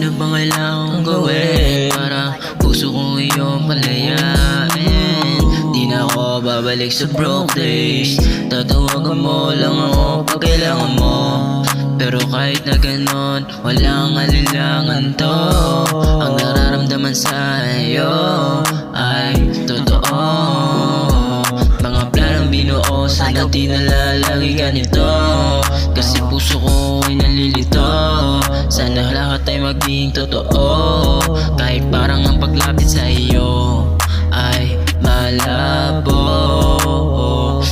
Ano bang kailangan kong gawin para puso ko iyong palayain? Di na ako babalik sa broke days. Tatawagan mo lang ako pag kailangan mo. Pero kahit na ganon, walang alinlangan to. Ang nararamdaman sa iyo ay totoo. Mga planong binuo, sana di nalalagi ganito. Kasi puso ko ay nalilito. Sana lahat ay maging totoo. Kahit parang ang paglapit sa iyo ay malabo.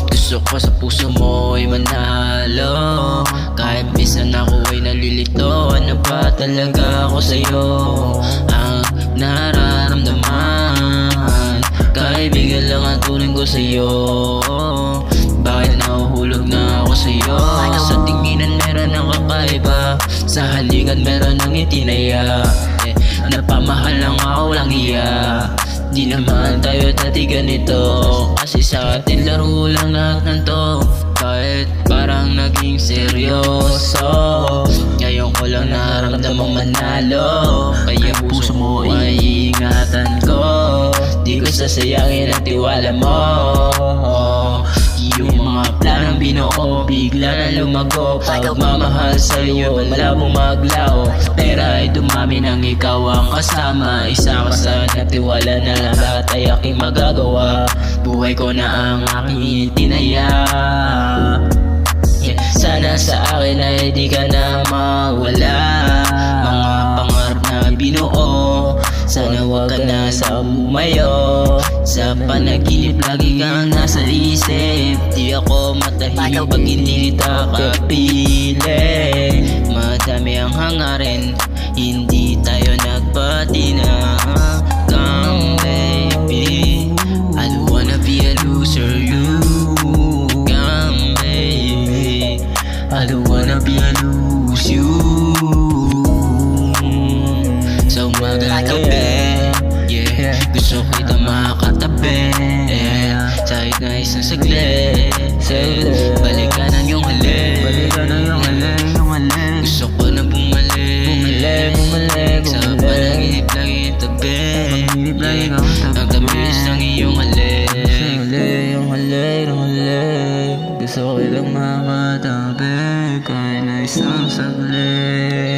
Gusto ko sa puso mo ay manalo. Kahit minsan ako ay nalilito. Ano ba talaga ako sa'yo ang nararamdaman? Kaibigan lang ang turing ko sa'yo. Bakit nahuhulog na ako sa'yo? Sa tinginan meron ng kakaiba, sa halikan meron ng itinaya. Napamahal lang ako, walang iya. Di naman tayo dati ganito. Kasi sa atin laro lang lahat ng to. Kahit parang naging seryoso, ngayon ko lang naramdamang manalo. Kaya puso mo ay ingatan ko. Di ko sasayangin ang tiwala mo. Yung mga planong binuo bigla na lumago. Pagmamahal sa'yo wala mong maglaw. Pera ay dumami nang ikaw ang kasama. Isa ka sa natiwala na lahat ay aking magagawa. Buhay ko na ang aking itinaya. Sana sa akin ay di ka na mawala. Mga pangarap na binuo, sana wag ka na sa bumayo. Sa panaginip lagi kang nasa isip. Di ako matahimik pag hindi kita kapili. Madami ang hangarin, hindi tayo nagpatina. Come baby, I don't wanna be a loser, you. Come baby, I don't wanna be a lose you. Sa umaga gabi, yeah, gusto kita makatabi, yeah. Kahit na isang saglit, balikan ang iyong halik. Gusto ko na bumalik sa panaginip lagi tabi. Ang tamis ng iyong halik. Gusto ko kitang makatabi kahit na isang saglit.